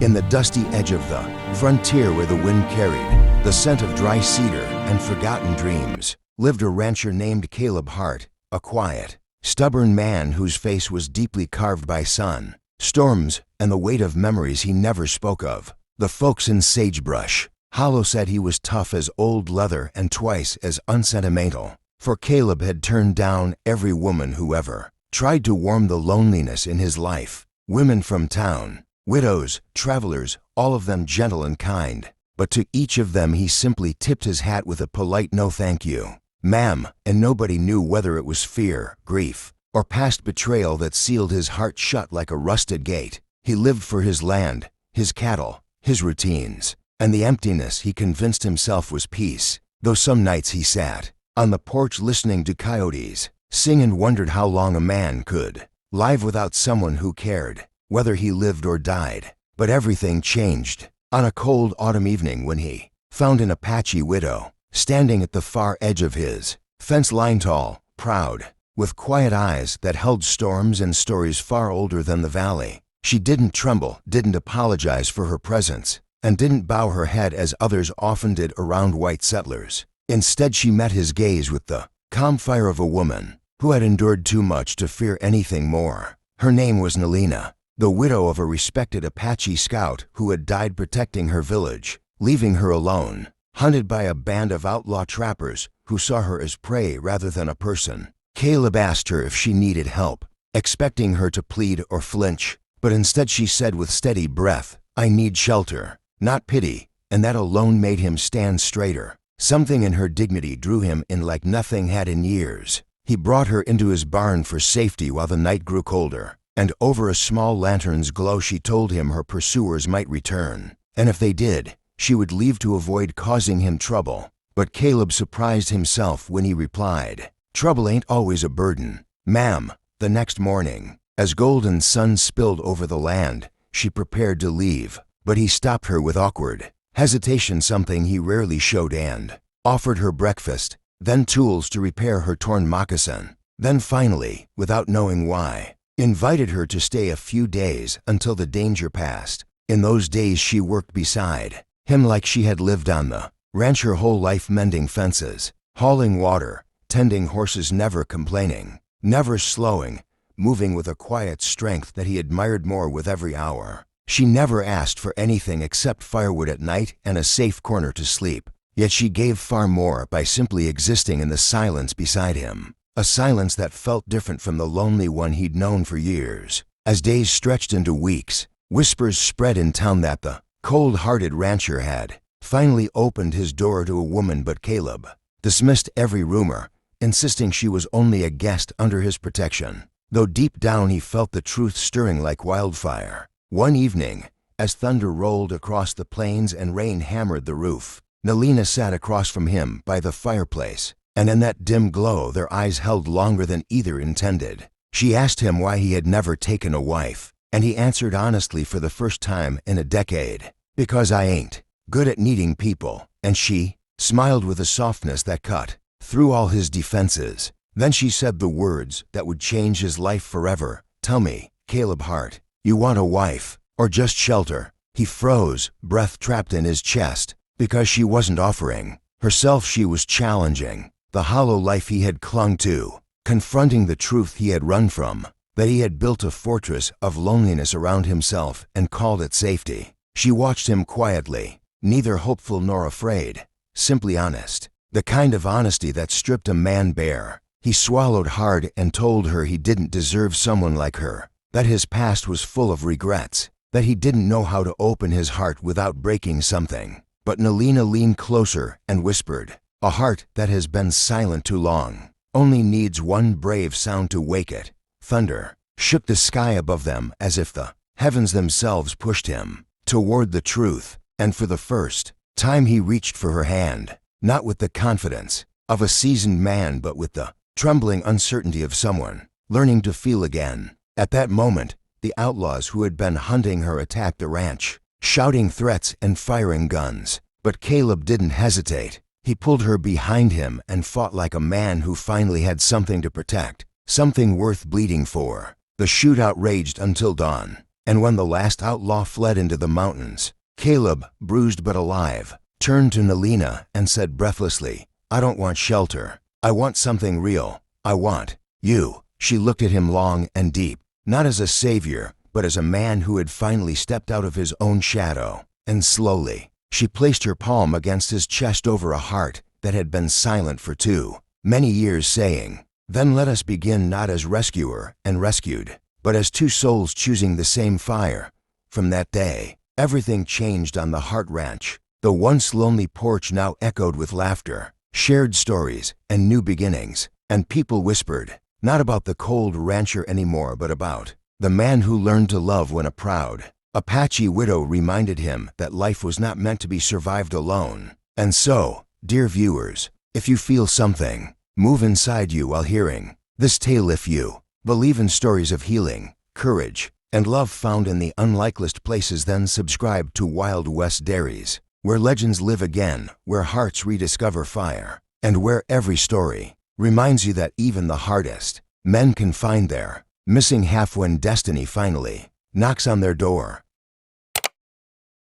In the dusty edge of the frontier where the wind carried the scent of dry cedar and forgotten dreams, lived a rancher named Caleb Hart, a quiet, stubborn man whose face was deeply carved by sun, storms, and the weight of memories he never spoke of. The folks in Sagebrush Hollow said he was tough as old leather and twice as unsentimental, for Caleb had turned down every woman who ever tried to warm the loneliness in his life. Women from town, widows, travelers, all of them gentle and kind, but to each of them he simply tipped his hat with a polite no thank you, ma'am, and nobody knew whether it was fear, grief, or past betrayal that sealed his heart shut like a rusted gate. He lived for his land, his cattle, his routines, and the emptiness he convinced himself was peace, though some nights he sat on the porch listening to coyotes sing and wondered how long a man could live without someone who cared, whether he lived or died. But everything changed on a cold autumn evening when he found an Apache widow standing at the far edge of his fence line, tall, proud, with quiet eyes that held storms and stories far older than the valley. She didn't tremble, didn't apologize for her presence, and didn't bow her head as others often did around white settlers. Instead, she met his gaze with the calm fire of a woman who had endured too much to fear anything more. Her name was Nelina, the widow of a respected Apache scout who had died protecting her village, leaving her alone, hunted by a band of outlaw trappers who saw her as prey rather than a person. Caleb asked her if she needed help, expecting her to plead or flinch, but instead she said with steady breath, "I need shelter, not pity," and that alone made him stand straighter. Something in her dignity drew him in like nothing had in years. He brought her into his barn for safety while the night grew colder, and over a small lantern's glow she told him her pursuers might return, and if they did, she would leave to avoid causing him trouble. But Caleb surprised himself when he replied, "Trouble ain't always a burden, ma'am." The next morning, as golden sun spilled over the land, she prepared to leave, but he stopped her with awkward hesitation, something he rarely showed, and offered her breakfast, then tools to repair her torn moccasin, then finally, without knowing why, invited her to stay a few days until the danger passed. In those days she worked beside him like she had lived on the ranch her whole life, mending fences, hauling water, tending horses, never complaining, never slowing, moving with a quiet strength that he admired more with every hour. She never asked for anything except firewood at night and a safe corner to sleep, yet she gave far more by simply existing in the silence beside him, a silence that felt different from the lonely one he'd known for years. As days stretched into weeks, whispers spread in town that the cold-hearted rancher had finally opened his door to a woman, but Caleb dismissed every rumor, insisting she was only a guest under his protection, though deep down he felt the truth stirring like wildfire. One evening, as thunder rolled across the plains and rain hammered the roof, Nelina sat across from him by the fireplace, and in that dim glow their eyes held longer than either intended. She asked him why he had never taken a wife, and he answered honestly for the first time in a decade, "Because I ain't good at needing people." And she smiled with a softness that cut through all his defenses. Then she said the words that would change his life forever, "Tell me, Caleb Hart, you want a wife, or just shelter?" He froze, breath trapped in his chest, because she wasn't offering herself. She was challenging the hollow life he had clung to, confronting the truth he had run from, that he had built a fortress of loneliness around himself and called it safety. She watched him quietly, neither hopeful nor afraid, simply honest, the kind of honesty that stripped a man bare. He swallowed hard and told her he didn't deserve someone like her, that his past was full of regrets, that he didn't know how to open his heart without breaking something. But Nelina leaned closer and whispered, "A heart that has been silent too long only needs one brave sound to wake it." Thunder shook the sky above them as if the heavens themselves pushed him toward the truth, and for the first time he reached for her hand, not with the confidence of a seasoned man but with the trembling uncertainty of someone learning to feel again. At that moment, the outlaws who had been hunting her attacked the ranch, shouting threats and firing guns. But Caleb didn't hesitate. He pulled her behind him and fought like a man who finally had something to protect, something worth bleeding for. The shootout raged until dawn, And when the last outlaw fled into the mountains, Caleb, bruised but alive, turned to Nelina and said breathlessly, "I don't want shelter. I want something real. I want you." She looked at him long and deep, not as a savior, but as a man who had finally stepped out of his own shadow. And slowly, she placed her palm against his chest over a heart that had been silent for too many years, saying, "Then let us begin not as rescuer and rescued, but as two souls choosing the same fire." From that day, everything changed on the Hart Ranch. The once lonely porch now echoed with laughter, shared stories, and new beginnings. And people whispered, not about the cold rancher anymore, but about the man who learned to love when a proud Apache widow reminded him that life was not meant to be survived alone. And so, dear viewers, if you feel something move inside you while hearing this tale, if you believe in stories of healing, courage, and love found in the unlikeliest places, then subscribe to Wild West Dairies, where legends live again, where hearts rediscover fire, and where every story reminds you that even the hardest men can find their missing half when destiny finally knocks on their door.